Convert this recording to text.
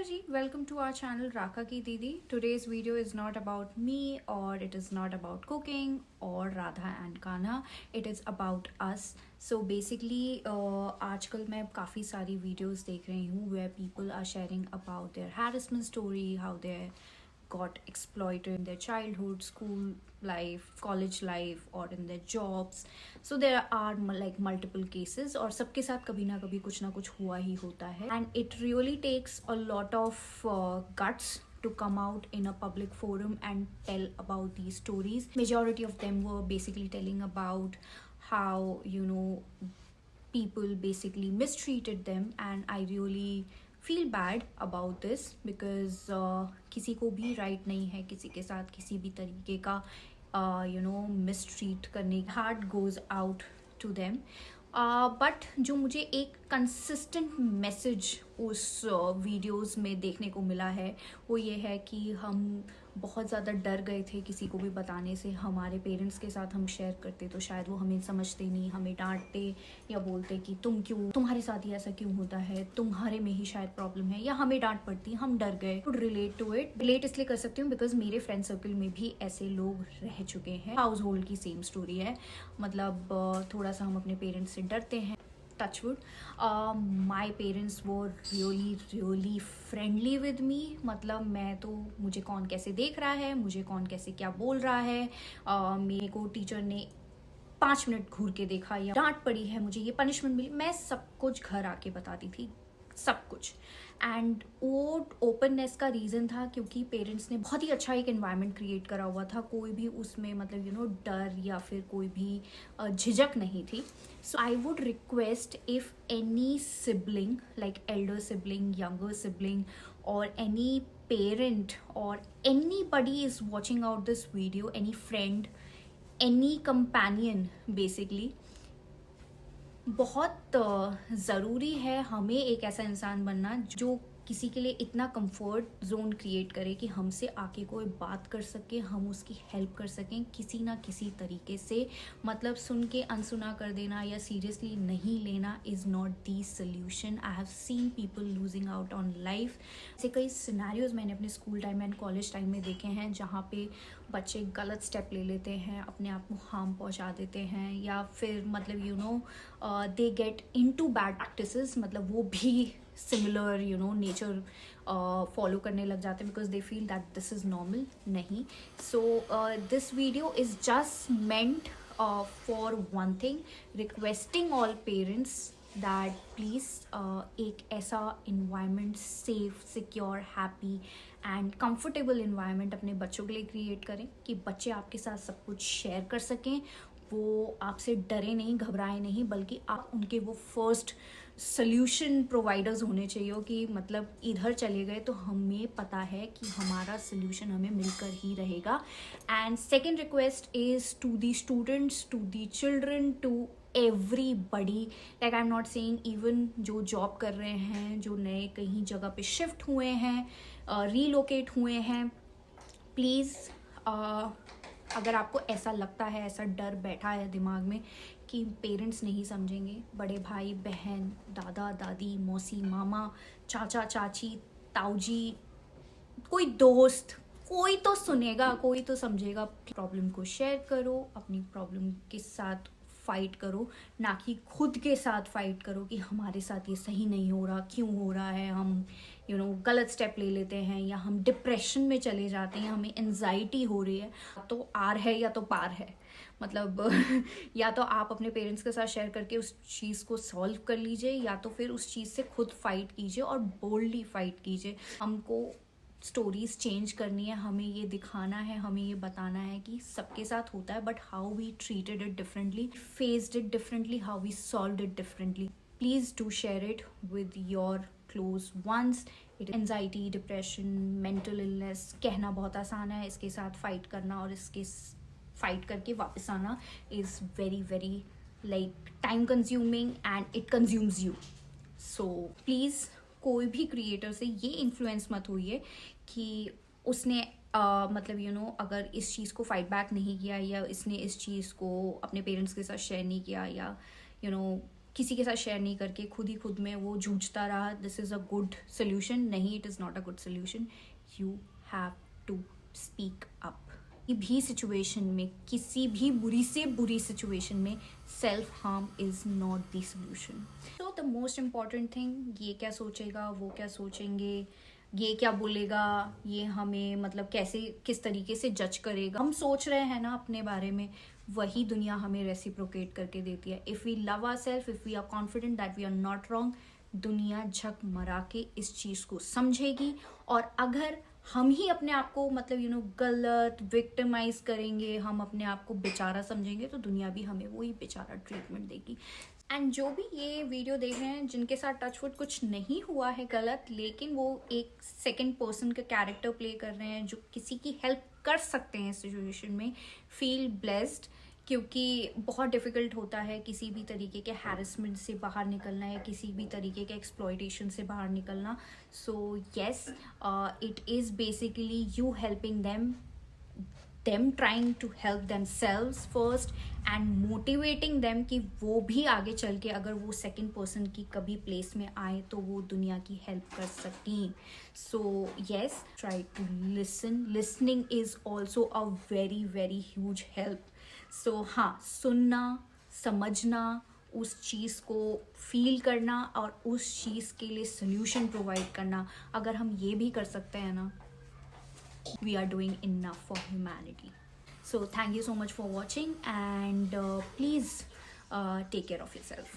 Namaskar ji, welcome to our channel Raka Ki Didi. Today's video is not about me or it is not about cooking or Radha and Kanha. It is about us. So basically आजकल मैं काफ़ी सारी videos देख रही हूँ where people are sharing about their harassment story, how they got exploited in their childhood, school life, college life or in their jobs. So there are like multiple cases और सबके साथ कभी ना कभी कुछ ना कुछ हुआ ही होता है. And it really takes a lot of guts to come out in a public forum and tell about these stories. Majority of them were basically telling about how, people basically mistreated them, and I really feel bad about this because किसी को भी right नहीं है किसी के साथ किसी भी तरीके का mistreat करने. Heart goes out to them. But जो मुझे एक कंसिस्टेंट मैसेज उस वीडियोस में देखने को मिला है वो ये है कि हम बहुत ज़्यादा डर गए थे किसी को भी बताने से. हमारे पेरेंट्स के साथ हम शेयर करते तो शायद वो हमें समझते नहीं, हमें डांटते या बोलते कि तुम्हारे साथ ही ऐसा क्यों होता है, तुम्हारे में ही शायद प्रॉब्लम है, या हमें डांट पड़ती. हम डर गए. Could relate to it. Relate इसलिए कर सकती हूँ बिकॉज मेरे फ्रेंड सर्कल में भी ऐसे लोग रह चुके हैं. हाउस होल्ड की सेम स्टोरी है. मतलब थोड़ा सा हम अपने पेरेंट्स से डरते हैं. Touchwood. My parents were really friendly with me. मतलब मैं तो मुझे कौन कैसे देख रहा है, मुझे कौन कैसे क्या बोल रहा है, मेरे को टीचर ने 5 मिनट घूर के देखा या डांट पड़ी है, मुझे ये पनिशमेंट मिली, मैं सब कुछ घर आके बताती थी, सब कुछ. एंड वो ओपननेस का रीज़न था क्योंकि पेरेंट्स ने बहुत ही अच्छा एक एनवायरनमेंट क्रिएट करा हुआ था. कोई भी उसमें मतलब डर या फिर कोई भी झिझक नहीं थी. So I would request if any sibling like elder sibling, younger sibling और एनी पेरेंट और anybody is watching out this video, any friend, any companion basically, बहुत ज़रूरी है हमें एक ऐसा इंसान बनना जो किसी के लिए इतना कंफर्ट जोन क्रिएट करे कि हमसे आके कोई बात कर सके, हम उसकी हेल्प कर सकें किसी ना किसी तरीके से. मतलब सुन के अनसुना कर देना या सीरियसली नहीं लेना is not the solution. I have seen people losing out on life. ऐसे कई सिनेरियोज मैंने अपने school time and college time में देखे हैं जहाँ पे बच्चे गलत स्टेप ले लेते हैं, अपने आप को हार्म पहुँचा देते हैं, या फिर मतलब they get into bad practices. मतलब वो भी सिमिलर नेचर फॉलो करने लग जाते हैं because they feel that this is normal. नहीं. So this video is just meant for one thing, requesting all parents that please एक ऐसा environment, safe, secure, happy and comfortable environment अपने बच्चों के लिए क्रिएट करें कि बच्चे आपके साथ सब कुछ शेयर कर सकें. वो आपसे डरे नहीं, घबराए नहीं, बल्कि आप उनके वो फर्स्ट सल्यूशन प्रोवाइडर्स होने चाहिए कि मतलब इधर चले गए तो हमें पता है कि हमारा सल्यूशन हमें मिलकर ही रहेगा. And second request is to the students, to the children, to everybody. Like I am not saying even जो जॉब कर रहे हैं, जो नए कहीं जगह पे शिफ्ट हुए हैं, रीलोकेट हुए हैं, प्लीज़ अगर आपको ऐसा लगता है, ऐसा डर बैठा है दिमाग में कि पेरेंट्स नहीं समझेंगे, बड़े भाई बहन, दादा दादी, मौसी मामा, चाचा चाची, ताऊजी, कोई दोस्त, कोई तो सुनेगा, कोई तो समझेगा. प्रॉब्लम को शेयर करो, अपनी प्रॉब्लम के साथ फाइट करो, ना कि खुद के साथ फाइट करो कि हमारे साथ ये सही नहीं हो रहा, क्यों हो रहा है, हम गलत स्टेप ले लेते हैं या हम डिप्रेशन में चले जाते हैं, हमें एंजाइटी हो रही है. तो आर है या तो पार है. मतलब या तो आप अपने पेरेंट्स के साथ शेयर करके उस चीज़ को सॉल्व कर लीजिए, या तो फिर उस चीज़ से खुद फाइट कीजिए और बोल्डली फाइट कीजिए. हमको स्टोरीज चेंज करनी है, हमें ये दिखाना है, हमें ये बताना है कि सबके साथ होता है, but how we treated it differently, faced it differently, how we solve it differently. Please do share it with your close ones. Anxiety, depression, mental illness कहना बहुत आसान है, इसके साथ फाइट करना और इसके फाइट करके वापस आना is very very like time consuming and it consumes you. So please कोई भी क्रिएटर से ये इन्फ्लुएंस मत होइए कि उसने मतलब अगर इस चीज़ को फाइट बैक नहीं किया या इसने इस चीज़ को अपने पेरेंट्स के साथ शेयर नहीं किया या किसी के साथ शेयर नहीं करके खुद में वो जूझता रहा, this is a good solution. नहीं, it is not a good solution. You have to speak up. किसी भी सिचुएशन में, किसी भी बुरी से बुरी सिचुएशन में self harm is not the solution. तो द मोस्ट इम्पॉर्टेंट थिंग, ये क्या सोचेगा, वो क्या सोचेंगे, ये क्या बोलेगा, ये हमें मतलब कैसे किस तरीके से जज करेगा, हम सोच रहे हैं ना अपने बारे में, वही दुनिया हमें रेसिप्रोकेट करके देती है। If we love our self, if we are confident that we are not wrong, दुनिया झक मरा के इस चीज़ को समझेगी। और अगर हम ही अपने आप को मतलब गलत विक्टिमाइज करेंगे, हम अपने आप को बेचारा समझेंगे, तो दुनिया भी हमें वही बेचारा ट्रीटमेंट देगी। एंड जो भी ये वीडियो देख रहे हैं, जिनके साथ टचवुड कुछ नहीं हुआ है गलत, लेकिन वो एक सेकंड पर्सन का कैरेक्टर प्ले कर रहे हैं जो किसी की हेल्प कर सकते हैं इस सिचुएशन में, फील ब्लेस्ड। क्योंकि बहुत डिफ़िकल्ट होता है किसी भी तरीके के हैरेसमेंट से बाहर निकलना या किसी भी तरीके के एक्सप्लॉयटेशन से बाहर निकलना। So yes, it is basically you helping them trying to help themselves first and motivating them कि वो भी आगे चल के अगर वो सेकंड पर्सन की कभी प्लेस में आए तो वो दुनिया की हेल्प कर सकें। So yes, try to listening is also a very very huge help. So हाँ, सुनना, समझना, उस चीज़ को फील करना और उस चीज़ के लिए सोल्यूशन प्रोवाइड करना, अगर हम ये भी कर सकते हैं ना, we are doing enough for humanity. So thank you so much for watching, and please take care of yourself.